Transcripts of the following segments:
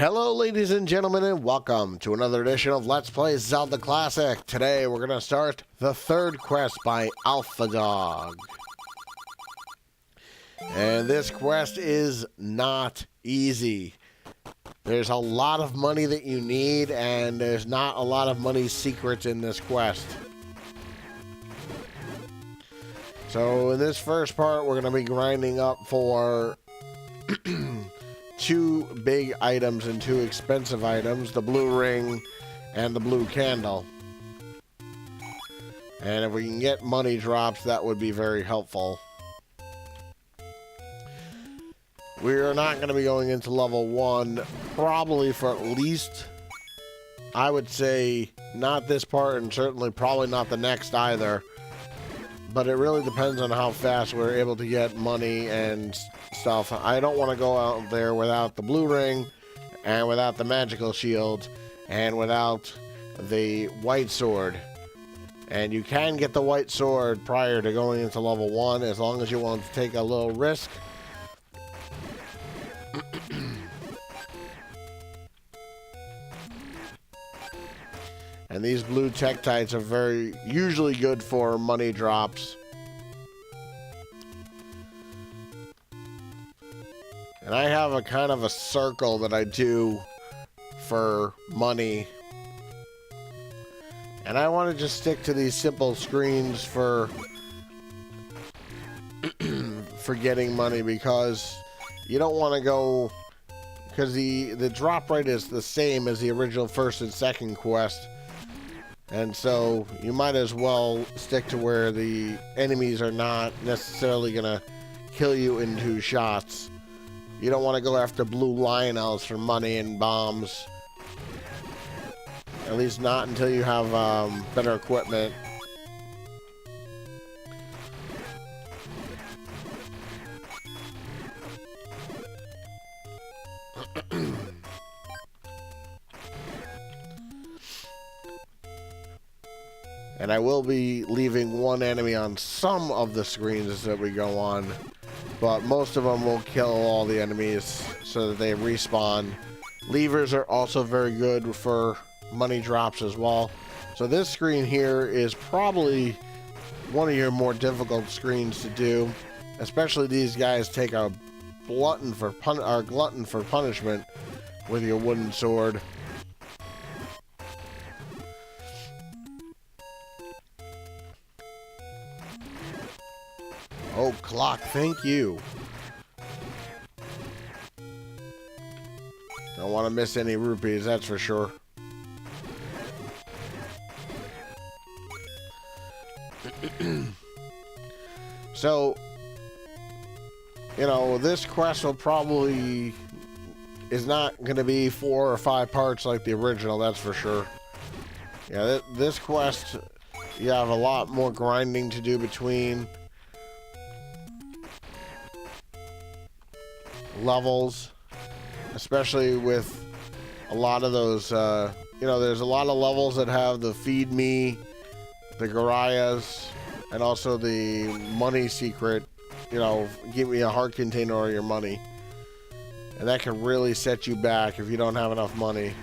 Hello ladies and gentlemen, and welcome to another edition of Let's Play Zelda Classic. Today we're going to start the third quest by AlphaDawgs. And this quest is not easy. There's a lot of money that you need, and there's not a lot of money secrets in this quest. So in this first part, we're going to be grinding up for two big items and two expensive items, the blue ring and the blue candle. And if we can get money drops, that would be very helpful. We are not going to be going into level 1 probably for at least, I would say, not this part, and certainly probably not the next either. But it really depends on how fast we're able to get money and stuff. I don't want to go out there without the blue ring, and without the magical shield, and without the white sword. And you can get the white sword prior to going into level 1 as long as you want to take a little risk. And these blue tektites are usually good for money drops. And I have a kind of a circle that I do for money. And I want to just stick to these simple screens for for getting money, because you don't want to go, because the drop rate is the same as the original first and second quest. And so you might as well stick to where the enemies are not necessarily going to kill you in 2 shots. You don't want to go after blue lionels for money and bombs. At least not until you have better equipment. And I will be leaving one enemy on some of the screens that we go on, but most of them will kill all the enemies so that they respawn. Levers are also very good for money drops as well. So this screen here is probably one of your more difficult screens to do, especially these guys take a glutton for punishment with your wooden sword. Oh, clock, thank you. Don't want to miss any rupees, that's for sure. So, you know, this quest will probably is not going to be 4 or 5 parts like the original, that's for sure. Yeah, this quest, you have a lot more grinding to do between levels, especially with a lot of those, you know, there's a lot of levels that have the feed me, the Garayas, and also the money secret, you know, give me a heart container or your money. And that can really set you back if you don't have enough money.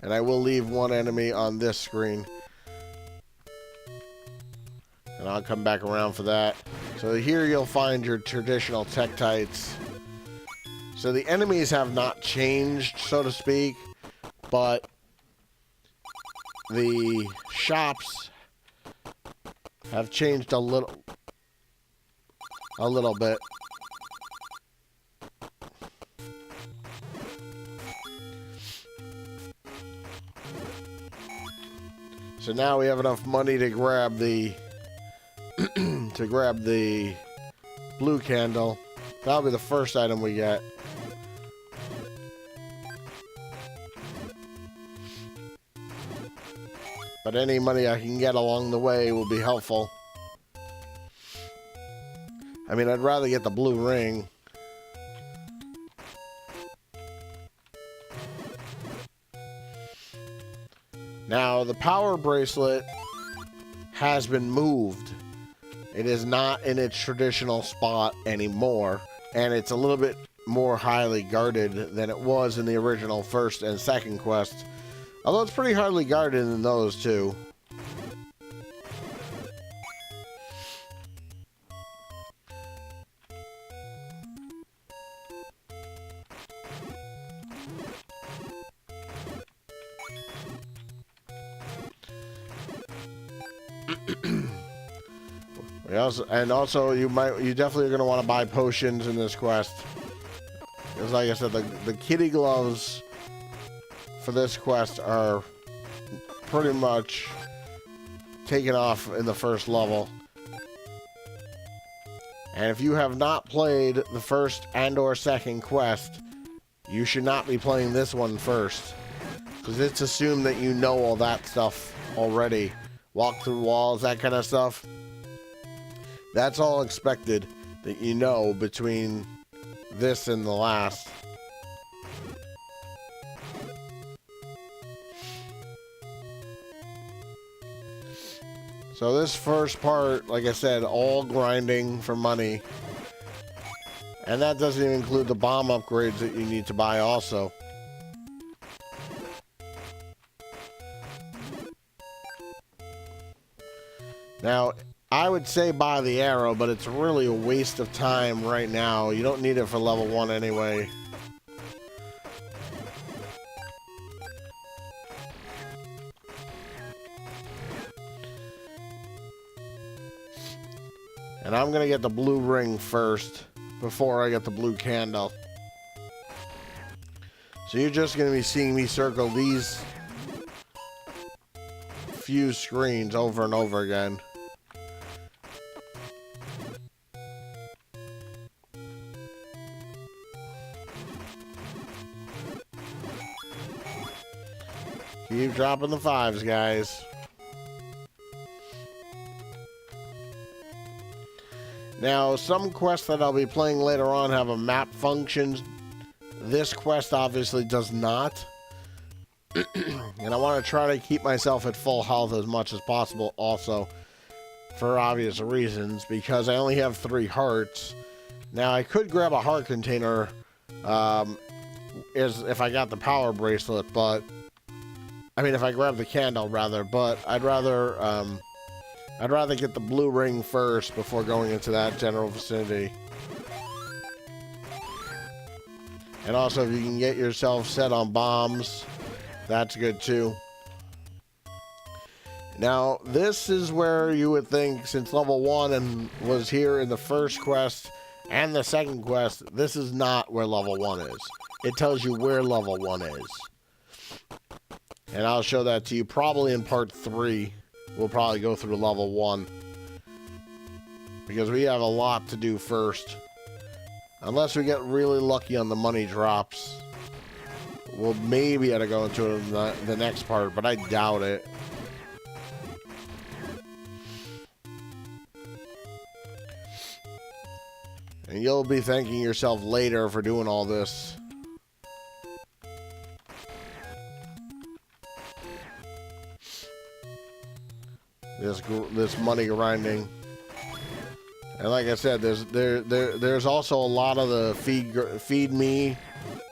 And I will leave one enemy on this screen. And I'll come back around for that. So here you'll find your traditional tektites. So the enemies have not changed, so to speak, but the shops have changed a little bit. So now we have enough money to grab the blue candle. That'll be the first item we get. But any money I can get along the way will be helpful. I mean, I'd rather get the blue ring. Now, the power bracelet has been moved. It is not in its traditional spot anymore, and it's a little bit more highly guarded than it was in the original first and second quest. Although it's pretty highly guarded in those too. Also, you definitely are going to want to buy potions in this quest. Because like I said, the kitty gloves for this quest are pretty much taken off in the first level. And if you have not played the first and or second quest, you should not be playing this one first. Because it's assumed that you know all that stuff already. Walk through walls, that kind of stuff. That's all expected that you know between this and the last. So this first part, like I said, all grinding for money. And that doesn't even include the bomb upgrades that you need to buy also. Now, I would say buy the arrow, but it's really a waste of time right now. You don't need it for level 1 anyway. And I'm going to get the blue ring first before I get the blue candle. So you're just going to be seeing me circle these few screens over and over again. Keep dropping the 5s, guys. Now, some quests that I'll be playing later on have a map function. This quest obviously does not. And I want to try to keep myself at full health as much as possible also. For obvious reasons, because I only have 3 hearts. Now, I could grab a heart container if I got the power bracelet, but... I mean, if I grab the candle, rather, but I'd rather get the blue ring first before going into that general vicinity. And also, if you can get yourself set on bombs, that's good too. Now, this is where you would think, since level 1 and was here in the first quest and the second quest, this is not where level 1 is. It tells you where level 1 is. And I'll show that to you probably in part 3. We'll probably go through level 1. Because we have a lot to do first. Unless we get really lucky on the money drops. We'll maybe have to go into the next part, but I doubt it. And you'll be thanking yourself later for doing all this. This money grinding. And like I said, there's also a lot of the feed me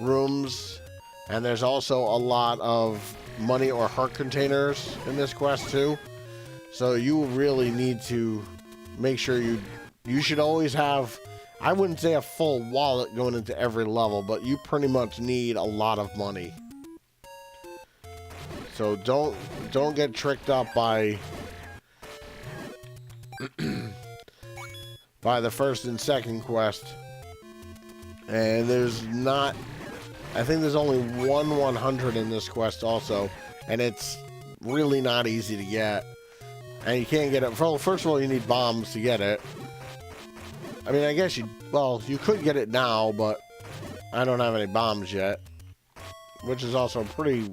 rooms, and there's also a lot of money or heart containers in this quest too. So you really need to make sure you should always have, I wouldn't say a full wallet going into every level, but you pretty much need a lot of money. So don't get tricked up by by the first and second quest. And there's not, I think there's only one 100 in this quest also, and it's really not easy to get. And you can't get it, well, first of all, you need bombs to get it. I mean, I guess you could get it now, but I don't have any bombs yet, which is also pretty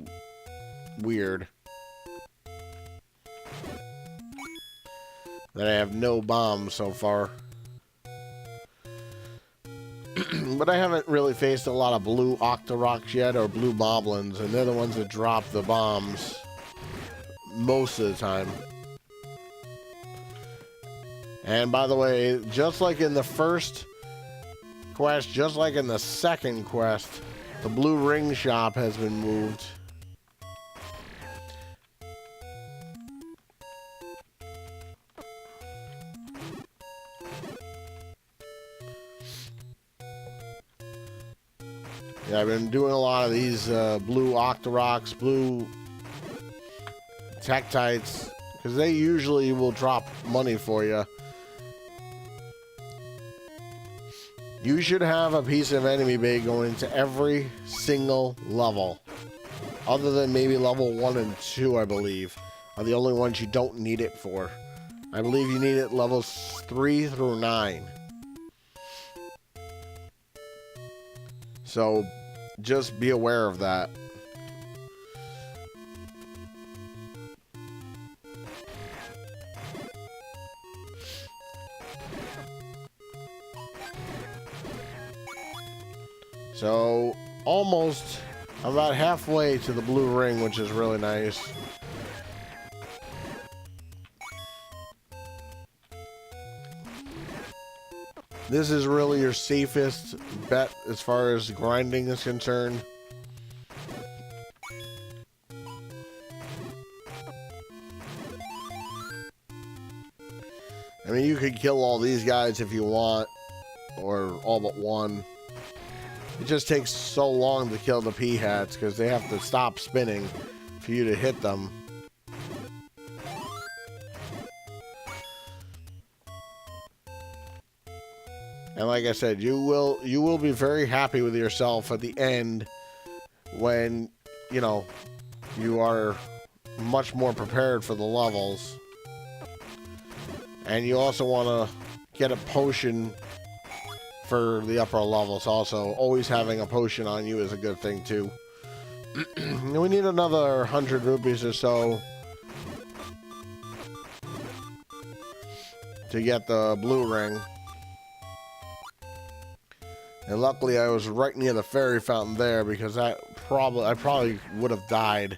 weird. That I have no bombs so far. But I haven't really faced a lot of blue Octoroks yet, or blue Moblins, and they're the ones that drop the bombs most of the time. And by the way, just like in the first quest, just like in the second quest, the blue ring shop has been moved. Yeah, I've been doing a lot of these blue Octoroks, blue Tektites, because they usually will drop money for you. You should have a piece of enemy bait going to every single level. Other than maybe level 1 and 2, I believe, are the only ones you don't need it for. I believe you need it levels 3 through 9. So, just be aware of that. So, almost, I'm about halfway to the blue ring, which is really nice. This is really your safest bet as far as grinding is concerned. I mean, you could kill all these guys if you want, or all but one. It just takes so long to kill the P-hats because they have to stop spinning for you to hit them. And like I said, you will be very happy with yourself at the end when, you know, you are much more prepared for the levels. And you also want to get a potion for the upper levels also. Always having a potion on you is a good thing too. We need another 100 rupees or so to get the blue ring. And luckily I was right near the fairy fountain there because I probably would have died.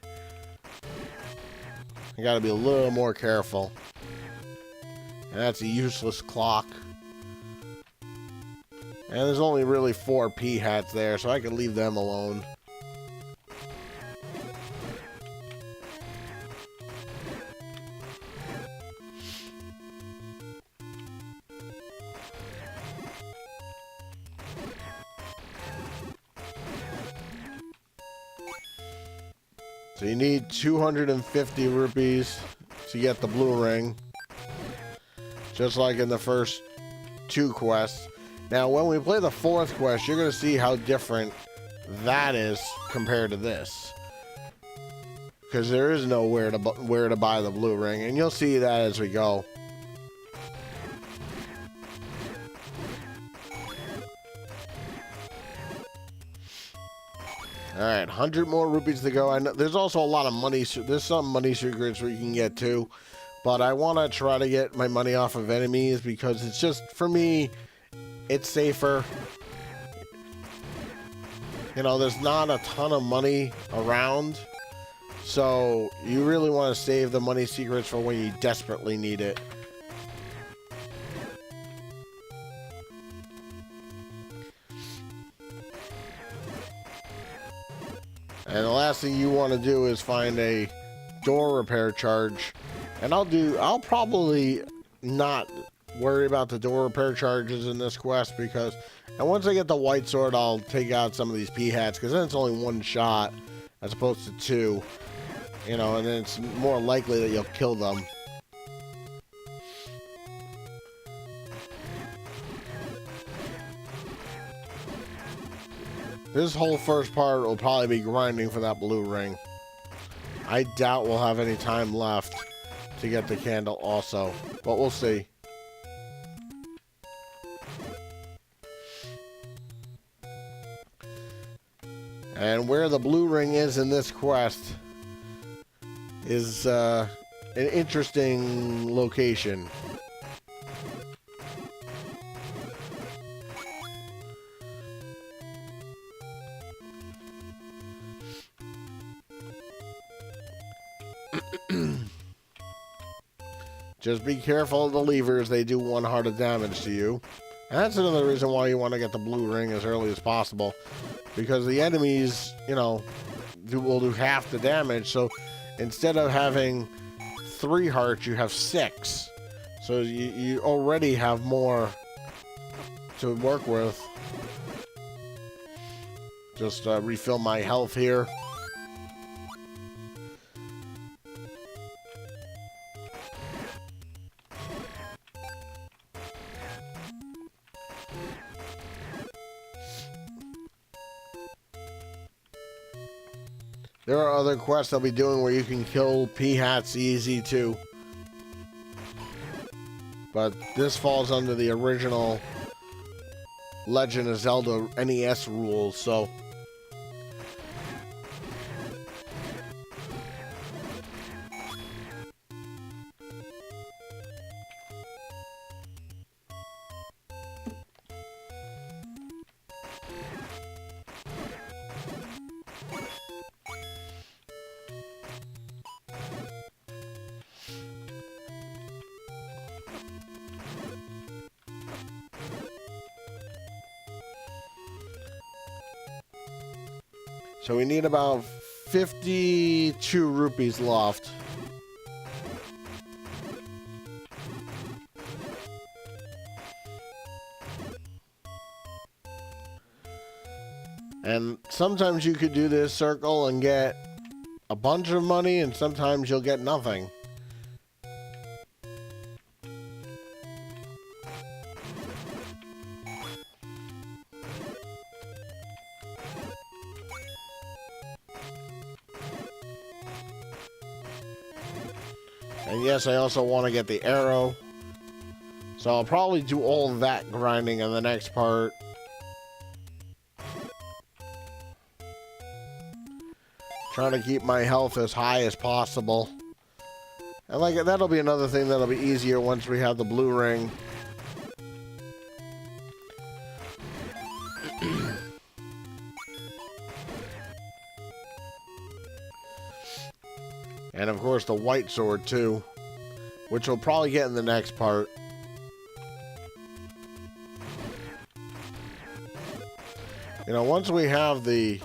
I gotta be a little more careful. And that's a useless clock. And there's only really 4 P-hats there, so I can leave them alone. So you need 250 rupees to get the blue ring. Just like in the first 2 quests. Now, when we play the 4th quest, you're going to see how different that is compared to this. Because there is nowhere to where to buy the blue ring, and you'll see that as we go. Alright, 100 more rupees to go. I know there's also a lot of money. There's some money secrets where you can get too. But I want to try to get my money off of enemies because it's just, for me, it's safer. You know, there's not a ton of money around. So you really want to save the money secrets for when you desperately need it. And the last thing you want to do is find a door repair charge. And I'll probably not worry about the door repair charges in this quest because, and once I get the white sword, I'll take out some of these P-hats because then it's only 1 shot as opposed to 2. You know, and then it's more likely that you'll kill them. This whole first part will probably be grinding for that blue ring. I doubt we'll have any time left to get the candle also, but we'll see. And where the blue ring is in this quest is an interesting location. Just be careful of the levers. They do 1 heart of damage to you. And that's another reason why you want to get the blue ring as early as possible. Because the enemies, you know, will do half the damage. So instead of having 3 hearts, you have 6. So you already have more to work with. Just refill my health here. There are other quests I'll be doing where you can kill P-Hats easy too. But this falls under the original Legend of Zelda NES rules, so... So we need about 52 rupees left. And sometimes you could do this circle and get a bunch of money, and sometimes you'll get nothing. And yes, I also want to get the arrow. So I'll probably do all of that grinding in the next part. Trying to keep my health as high as possible. And like that'll be another thing that'll be easier once we have the blue ring. And of course the white sword too, which we'll probably get in the next part. You know, once we have the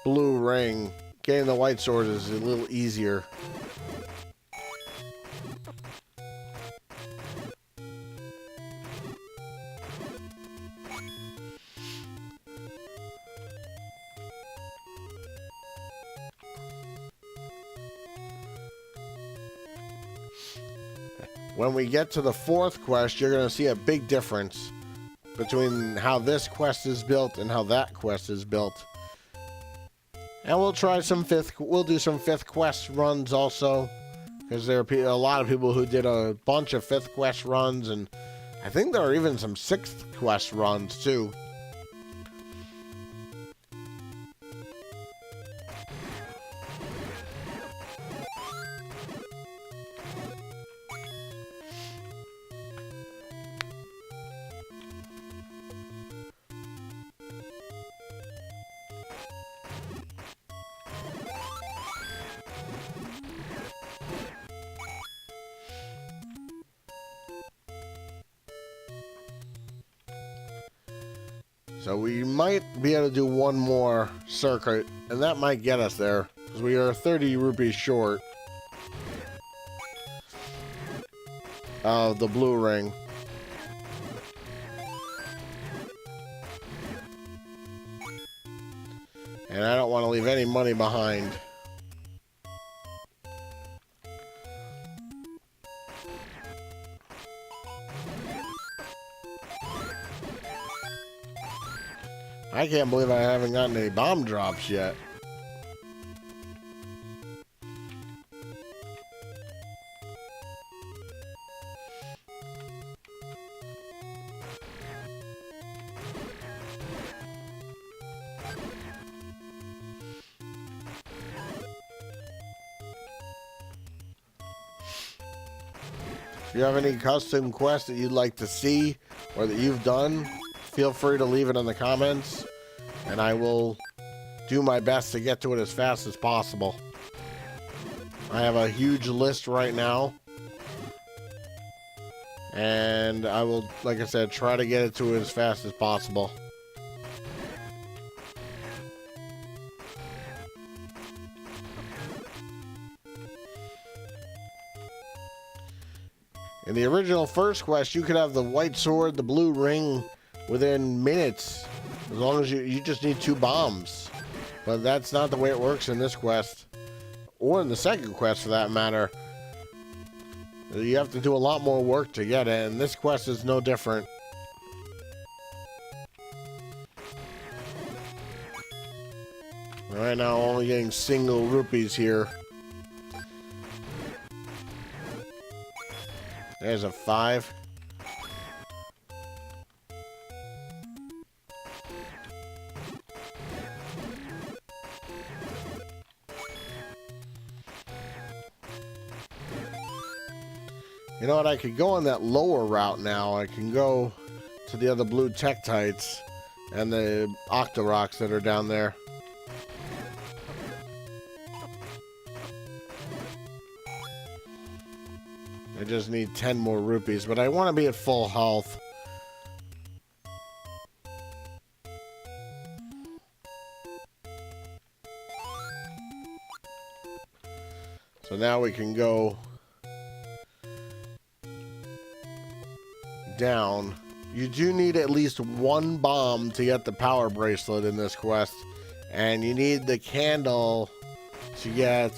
blue ring, getting the white sword is a little easier. When we get to the 4th quest, you're going to see a big difference between how this quest is built and how that quest is built. And we'll try some we'll do some 5th quest runs also, because there are a lot of people who did a bunch of 5th quest runs, and I think there are even some 6th quest runs too. So we might be able to do one more circuit, and that might get us there, because we are 30 rupees short of the blue ring. And I don't want to leave any money behind. I can't believe I haven't gotten any bomb drops yet. If you have any custom quests that you'd like to see or that you've done, feel free to leave it in the comments, and I will do my best to get to it as fast as possible. I have a huge list right now. And I will, like I said, try to get it to it as fast as possible. In the original first quest, you could have the white sword, the blue ring within minutes. As long as you just need 2 bombs. But that's not the way it works in this quest. Or in the second quest, for that matter. You have to do a lot more work to get it, and this quest is no different. Right now, only getting single rupees here. There's a 5. You know what, I could go on that lower route now. I can go to the other blue Tektites and the Octoroks that are down there. I just need 10 more rupees, but I want to be at full health. So now we can go down. You do need at least 1 bomb to get the power bracelet in this quest, and you need the candle to get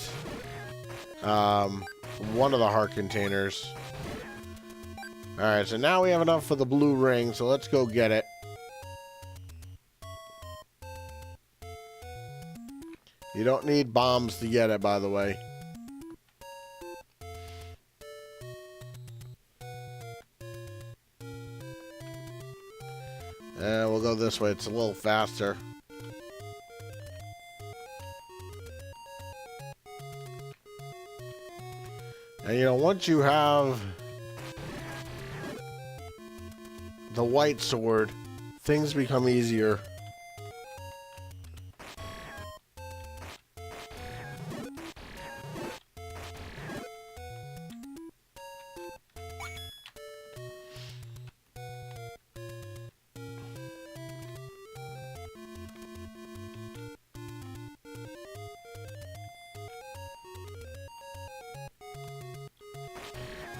one of the heart containers. Alright, so now we have enough for the blue ring, so let's go get it. You don't need bombs to get it, by the way. And we'll go this way, it's a little faster. And you know, once you have the white sword, things become easier.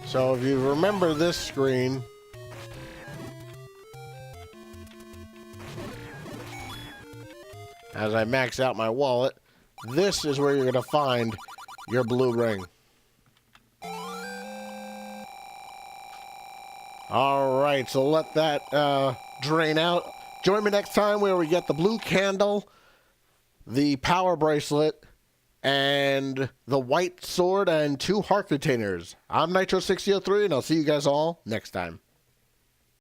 So if you remember this screen, as I max out my wallet, this is where you're going to find your blue ring. Alright, so let that drain out. Join me next time where we get the blue candle, the power bracelet, and the white sword and 2 heart containers. I'm Nitro6003, and I'll see you guys all next time.